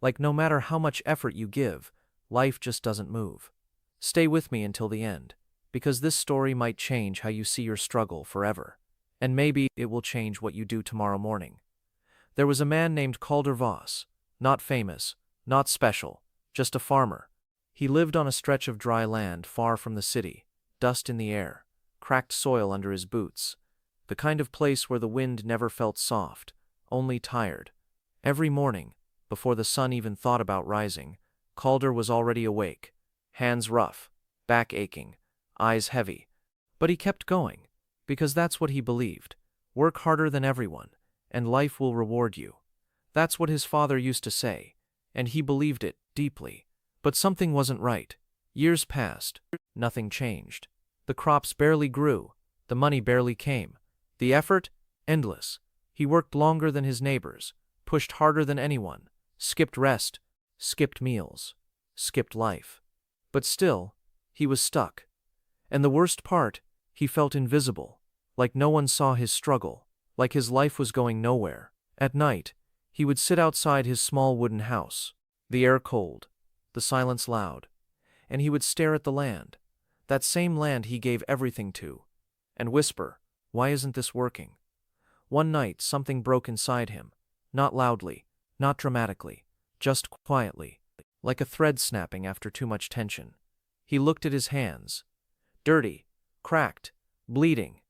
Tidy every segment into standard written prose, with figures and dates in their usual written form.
Like no matter how much effort you give, life just doesn't move. Stay with me until the end, because this story might change how you see your struggle forever. And maybe it will change what you do tomorrow morning. There was a man named Calder Voss, not famous, not special, just a farmer. He lived on a stretch of dry land far from the city, dust in the air, cracked soil under his boots, the kind of place where the wind never felt soft, only tired. Every morning, before the sun even thought about rising, Calder was already awake, hands rough, back aching, eyes heavy. But he kept going, because that's what he believed. Work harder than everyone, and life will reward you. That's what his father used to say, and he believed it deeply. But something wasn't right. Years passed, nothing changed. The crops barely grew, the money barely came. The effort, endless. He worked longer than his neighbors, pushed harder than anyone, skipped rest, skipped meals, skipped life. But still, he was stuck. And the worst part, he felt invisible, like no one saw his struggle, like his life was going nowhere. At night, he would sit outside his small wooden house, the air cold, the silence loud, and he would stare at the land, that same land he gave everything to, and whisper, "Why isn't this working?" One night something broke inside him, not loudly, not dramatically, just quietly, like a thread snapping after too much tension. He looked at his hands, dirty, cracked, bleeding,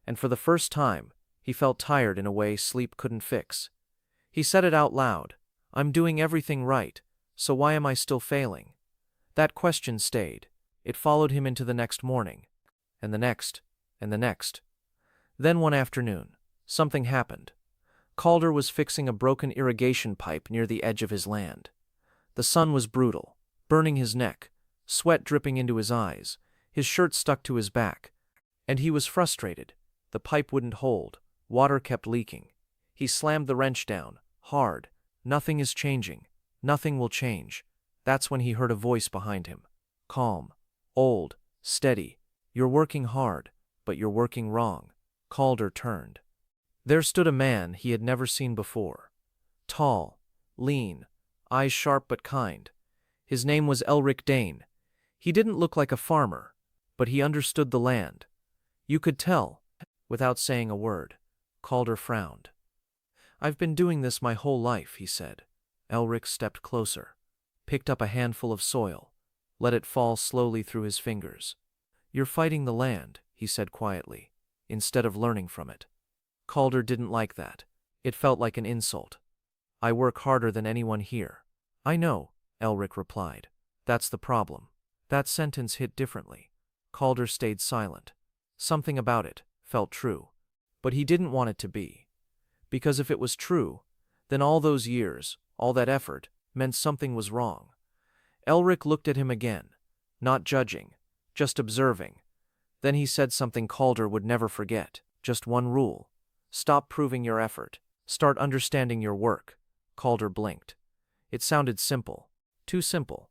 and for the first time, he felt tired in a way sleep couldn't fix. He said it out loud, "I'm doing everything right, so why am I still failing?" That question stayed. It followed him into the next morning, and the next, and the next. Then one afternoon, something happened. Calder was fixing a broken irrigation pipe near the edge of his land. The sun was brutal, burning his neck, sweat dripping into his eyes, his shirt stuck to his back, and he was frustrated. The pipe wouldn't hold, water kept leaking. He slammed the wrench down, hard. Nothing is changing. Nothing will change. That's when he heard a voice behind him. Calm, old, steady. "You're working hard, but you're working wrong." Calder turned. There stood a man he had never seen before. Tall, lean, eyes sharp but kind. His name was Elric Dane. He didn't look like a farmer, but he understood the land. You could tell, without saying a word. Calder frowned. "I've been doing this my whole life," he said. Elric stepped closer, picked up a handful of soil, let it fall slowly through his fingers. "You're fighting the land," he said quietly, "instead of learning from it." Calder didn't like that. It felt like an insult. "I work harder than anyone here." "I know," Elric replied. "That's the problem." That sentence hit differently. Calder stayed silent. Something about it felt true. But he didn't want it to be. Because if it was true, then all those years, all that effort, meant something was wrong. Elric looked at him again, not judging, just observing. Then he said something Calder would never forget. Just one rule. Stop proving your effort. Start understanding your work. Calder blinked. It sounded simple. Too simple.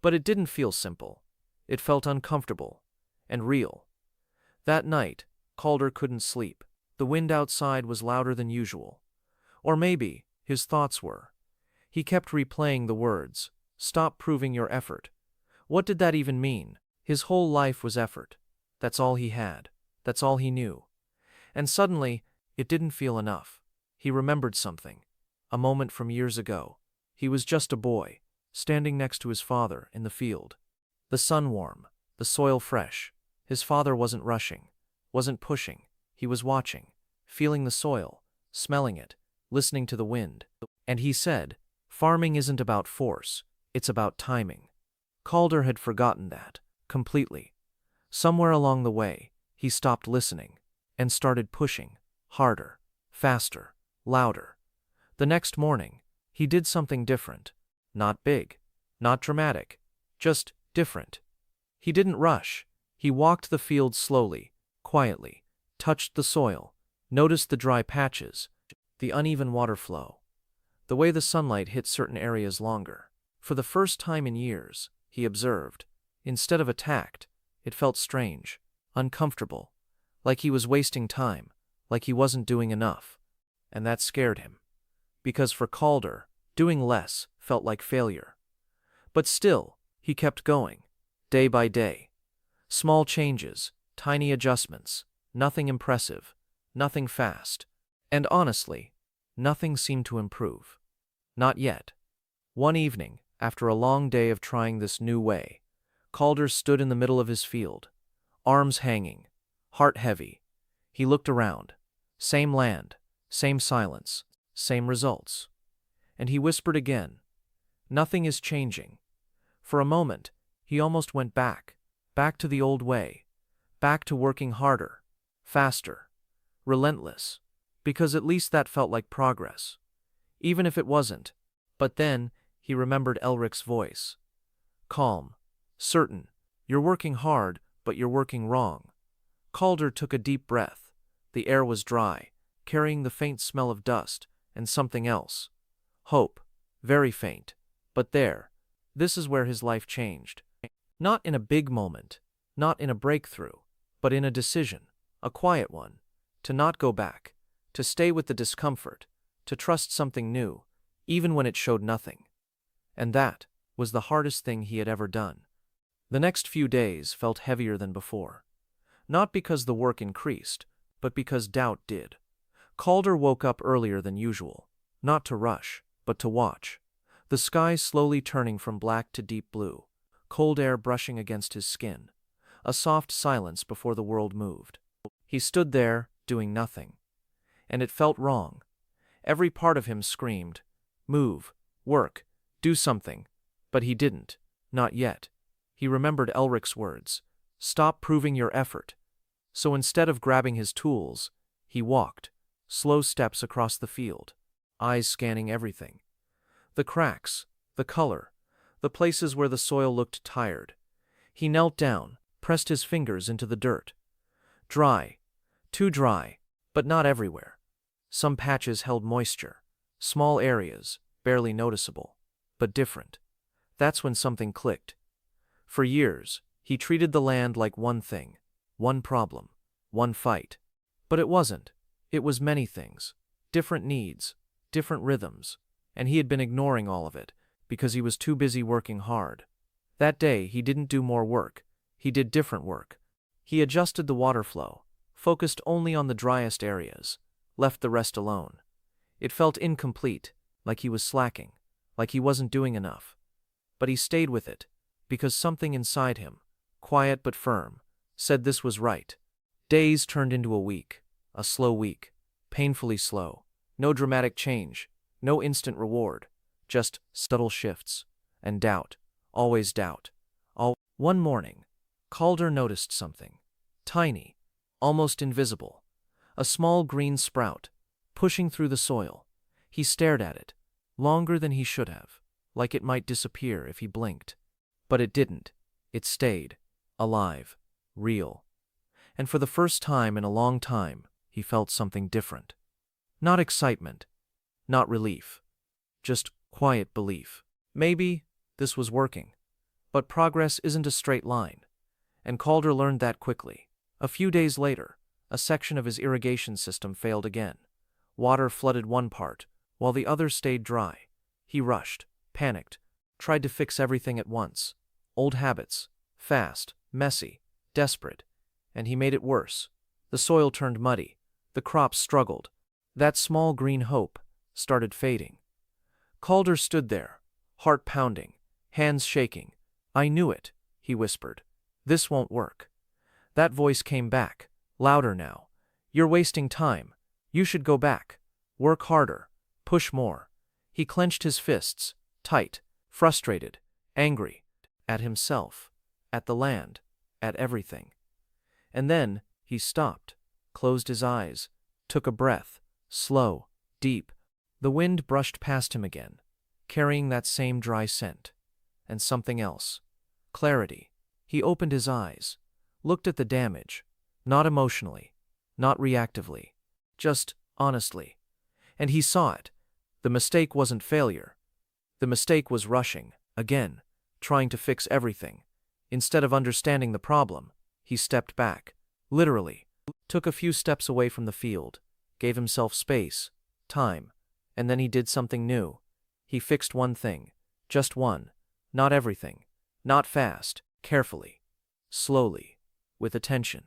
But it didn't feel simple. It felt uncomfortable. And real. That night, Calder couldn't sleep. The wind outside was louder than usual. Or maybe, his thoughts were. He kept replaying the words, "Stop proving your effort." What did that even mean? His whole life was effort. That's all he had. That's all he knew. And suddenly, it didn't feel enough. He remembered something. A moment from years ago. He was just a boy, standing next to his father in the field. The sun warm, the soil fresh. His father wasn't rushing, wasn't pushing. He was watching, feeling the soil, smelling it, listening to the wind. And he said, "Farming isn't about force, it's about timing." Calder had forgotten that, completely. Somewhere along the way, he stopped listening, and started pushing, harder, faster, louder. The next morning, he did something different. Not big, not dramatic, just different. He didn't rush. He walked the field slowly, quietly, touched the soil, noticed the dry patches, the uneven water flow, the way the sunlight hit certain areas longer. For the first time in years, he observed, instead of attacked, it felt strange, uncomfortable, like he was wasting time, like he wasn't doing enough. And that scared him. Because for Calder, Doing less felt like failure. But still, he kept going, day by day. Small changes, tiny adjustments, nothing impressive, nothing fast. And honestly, nothing seemed to improve. Not yet. One evening, after a long day of trying this new way, Calder stood in the middle of his field, arms hanging, heart heavy. He looked around. Same land, same silence, same results. And he whispered again, "Nothing is changing." For a moment, he almost went back to the old way, back to working harder, faster, relentless, because at least that felt like progress, even if it wasn't. But then, he remembered Elric's voice. Calm, certain, "You're working hard, but you're working wrong." Calder took a deep breath. The air was dry, carrying the faint smell of dust, and something else. Hope, very faint. But this is where his life changed. Not in a big moment, not in a breakthrough, but in a decision, a quiet one, to not go back, to stay with the discomfort, to trust something new, even when it showed nothing. And that was the hardest thing he had ever done. The next few days felt heavier than before. Not because the work increased, but because doubt did. Calder woke up earlier than usual, not to rush, but to watch. The sky slowly turning from black to deep blue, cold air brushing against his skin, a soft silence before the world moved. He stood there, doing nothing. And it felt wrong. Every part of him screamed, "Move, work, do something." But he didn't, not yet. He remembered Elric's words, "Stop proving your effort." So instead of grabbing his tools, he walked, slow steps across the field, eyes scanning everything. The cracks, the color, the places where the soil looked tired. He knelt down, pressed his fingers into the dirt. Dry, too dry, but not everywhere. Some patches held moisture, small areas, barely noticeable, but different. That's when something clicked. For years, he treated the land like one thing, one problem, one fight. But it wasn't. It was many things, different needs, different rhythms, and he had been ignoring all of it because he was too busy working hard. That day, he didn't do more work. He did different work. He adjusted the water flow, focused only on the driest areas, left the rest alone. It felt incomplete, like he was slacking, like he wasn't doing enough. But he stayed with it, because something inside him, quiet but firm, said this was right. Days turned into a week, a slow week, painfully slow. No dramatic change, no instant reward, just subtle shifts, and doubt, always doubt. One morning, Calder noticed something, tiny, almost invisible, a small green sprout, pushing through the soil. He stared at it, longer than he should have, like it might disappear if he blinked. But it didn't. It stayed, alive, real. And for the first time in a long time, he felt something different. Not excitement, not relief, just quiet belief. Maybe this was working. But progress isn't a straight line. And Calder learned that quickly. A few days later, a section of his irrigation system failed again. Water flooded one part, while the other stayed dry. He rushed, panicked, tried to fix everything at once. Old habits, fast, messy, desperate. And he made it worse. The soil turned muddy. The crops struggled. That small green hope started fading. Calder stood there, heart pounding, hands shaking. "I knew it," he whispered. "This won't work." That voice came back, louder now. "You're wasting time. You should go back. Work harder. Push more." He clenched his fists, tight, frustrated, angry, at himself, at the land, at everything. And then, he stopped, closed his eyes, took a breath, slow, deep. The wind brushed past him again, carrying that same dry scent. And something else. Clarity. He opened his eyes, looked at the damage, not emotionally, not reactively, just honestly. And he saw it. The mistake wasn't failure. The mistake was rushing, again, trying to fix everything. Instead of understanding the problem, he stepped back, literally, took a few steps away from the field, gave himself space, time, and then he did something new. He fixed one thing. Just one. Not everything. Not fast. Carefully. Slowly. With attention.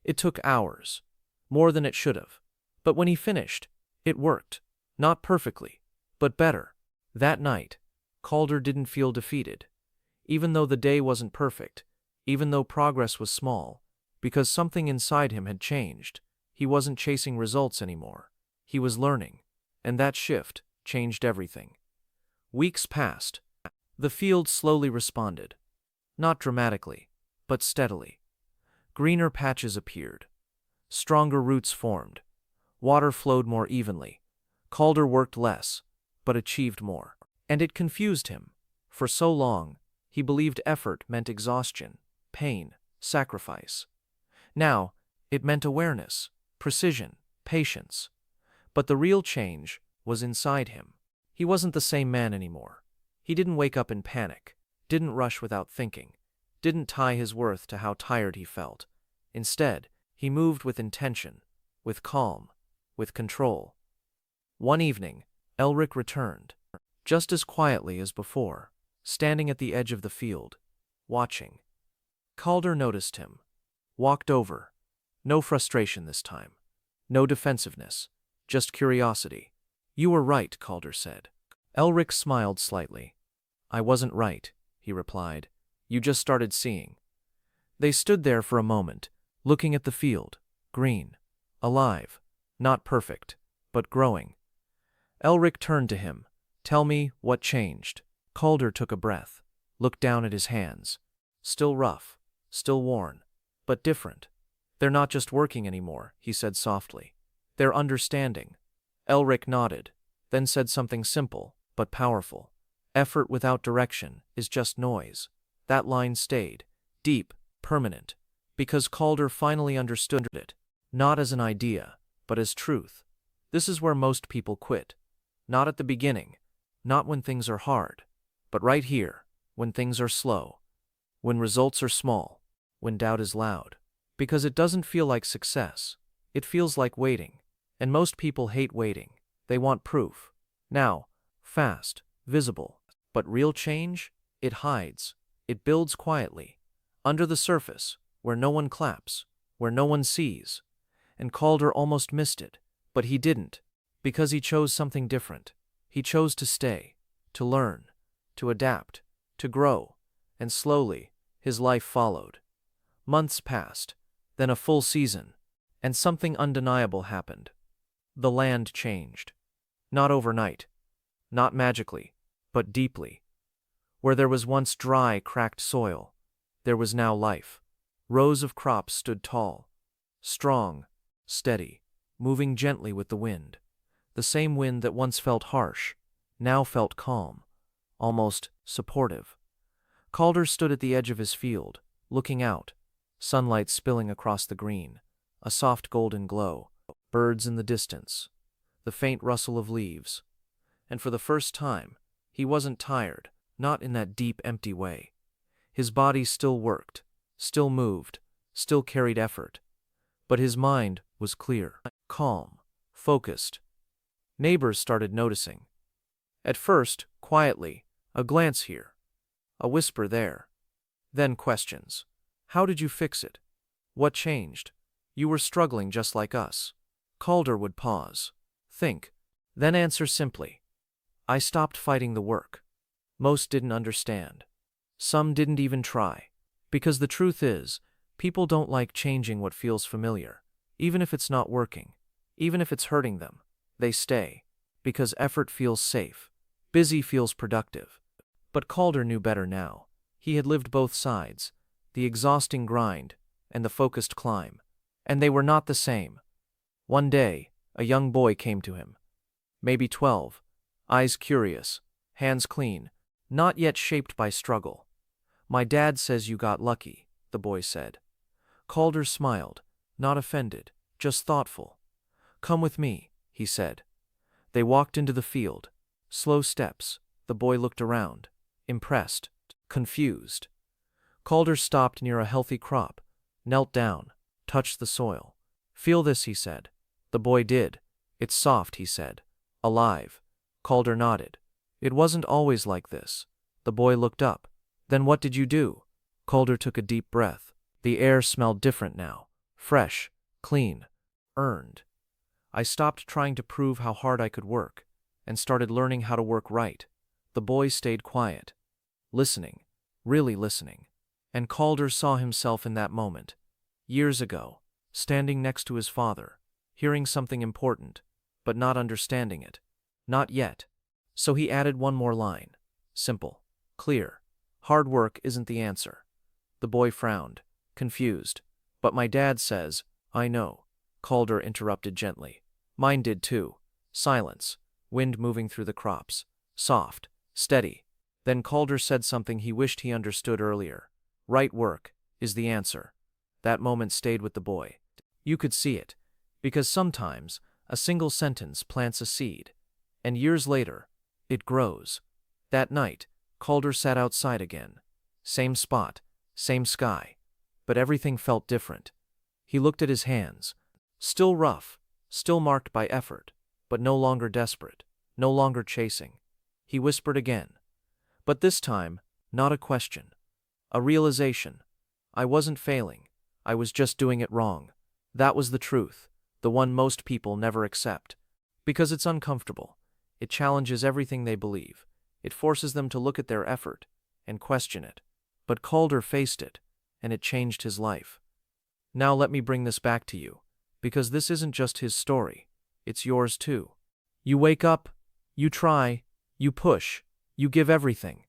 It took hours. More than it should have. But when he finished, it worked. Not perfectly, but better. That night, Calder didn't feel defeated. Even though the day wasn't perfect, even though progress was small, because something inside him had changed. He wasn't chasing results anymore. He was learning. And that shift changed everything. Weeks passed. The field slowly responded. Not dramatically, but steadily. Greener patches appeared. Stronger roots formed. Water flowed more evenly. Calder worked less, but achieved more. And it confused him. For so long, he believed effort meant exhaustion, pain, sacrifice. Now, it meant awareness, precision, patience. But the real change was inside him. He wasn't the same man anymore. He didn't wake up in panic, didn't rush without thinking, didn't tie his worth to how tired he felt. Instead, he moved with intention, with calm, with control. One evening, Elric returned, just as quietly as before, standing at the edge of the field, watching. Calder noticed him, walked over. No frustration this time. No defensiveness, just curiosity. "You were right," Calder said. Elric smiled slightly. "I wasn't right," he replied. "You just started seeing." They stood there for a moment, looking at the field, green, alive, not perfect, but growing. Elric turned to him. "Tell me what changed." Calder took a breath, looked down at his hands. Still rough, still worn, but different. "They're not just working anymore," he said softly. "They're understanding." Elric nodded, then said something simple, but powerful. "Effort without direction is just noise." That line stayed, deep, permanent, because Calder finally understood it, not as an idea, but as truth. This is where most people quit. Not at the beginning, not when things are hard, but right here, when things are slow, when results are small, when doubt is loud. Because it doesn't feel like success. It feels like waiting. And most people hate waiting. They want proof. Now, fast, visible. But real change? It hides. It builds quietly. Under the surface, where no one claps, where no one sees. And Calder almost missed it. But he didn't. Because he chose something different. He chose to stay, to learn, to adapt, to grow. And slowly, his life followed. Months passed. Then a full season, and something undeniable happened. The land changed. Not overnight, not magically, but deeply. Where there was once dry, cracked soil, there was now life. Rows of crops stood tall, strong, steady, moving gently with the wind. The same wind that once felt harsh, now felt calm, almost supportive. Calder stood at the edge of his field, looking out. Sunlight spilling across the green, a soft golden glow, birds in the distance, the faint rustle of leaves. And for the first time, he wasn't tired, not in that deep, empty way. His body still worked, still moved, still carried effort. But his mind was clear, calm, focused. Neighbors started noticing. At first, quietly, a glance here, a whisper there. Then questions. "How did you fix it? What changed? You were struggling just like us." Calder would pause, think, then answer simply. "I stopped fighting the work." Most didn't understand. Some didn't even try. Because the truth is, people don't like changing what feels familiar. Even if it's not working, even if it's hurting them, they stay. Because effort feels safe. Busy feels productive. But Calder knew better now. He had lived both sides. The exhausting grind, and the focused climb. And they were not the same. One day, a young boy came to him. Maybe 12, eyes curious, hands clean, not yet shaped by struggle. "My dad says you got lucky," the boy said. Calder smiled, not offended, just thoughtful. "Come with me," he said. They walked into the field. Slow steps. The boy looked around, impressed, confused. Calder stopped near a healthy crop, knelt down, touched the soil. "Feel this," he said. The boy did. "It's soft," he said. "Alive." Calder nodded. It wasn't always like this. The boy looked up. Then what did you do? Calder took a deep breath. The air smelled different now. Fresh, clean, earned. I stopped trying to prove how hard I could work, and started learning how to work right. The boy stayed quiet, listening, really listening. And Calder saw himself in that moment, years ago, standing next to his father, hearing something important, but not understanding it. Not yet. So he added one more line. Simple, clear. Hard work isn't the answer. The boy frowned, confused. But my dad says, I know. Calder interrupted gently. Mine did too. Silence. Wind moving through the crops. Soft. Steady. Then Calder said something he wished he understood earlier. Right work is the answer. That moment stayed with the boy. You could see it. Because sometimes, a single sentence plants a seed. And years later, it grows. That night, Calder sat outside again. Same spot, same sky. But everything felt different. He looked at his hands. Still rough, still marked by effort, but no longer desperate, no longer chasing. He whispered again. But this time, not a question. A realization. I wasn't failing. I was just doing it wrong. That was the truth, the one most people never accept. Because it's uncomfortable. It challenges everything they believe. It forces them to look at their effort and question it. But Calder faced it, and it changed his life. Now let me bring this back to you, because this isn't just his story. It's yours too. You wake up, you try, you push, you give everything.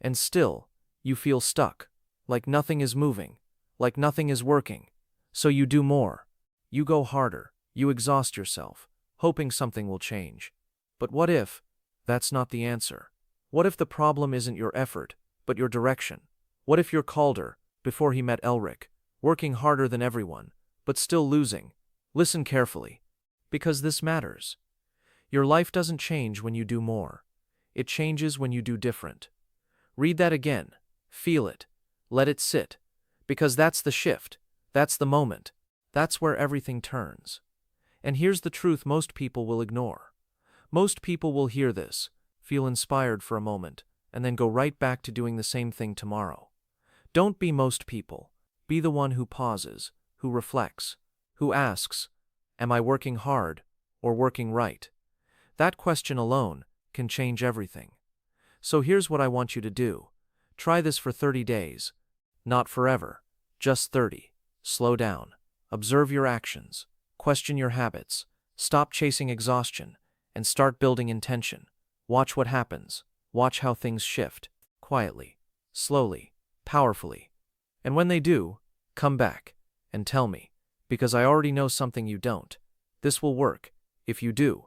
And still, you feel stuck, like nothing is moving, like nothing is working. So you do more. You go harder, you exhaust yourself, hoping something will change. But what if that's not the answer? What if the problem isn't your effort, but your direction? What if you're Calder, before he met Elric, working harder than everyone, but still losing? Listen carefully, because this matters. Your life doesn't change when you do more. It changes when you do different. Read that again. Feel it. Let it sit. Because that's the shift. That's the moment. That's where everything turns. And here's the truth most people will ignore. Most people will hear this, feel inspired for a moment, and then go right back to doing the same thing tomorrow. Don't be most people. Be the one who pauses, who reflects, who asks, am I working hard or working right? That question alone can change everything. So here's what I want you to do. Try this for 30 days. Not forever, just 30. Slow down. Observe your actions. Question your habits. Stop chasing exhaustion and start building intention. Watch what happens. Watch how things shift. Quietly, slowly, powerfully. And when they do, come back and tell me, because I already know something you don't. This will work if you do.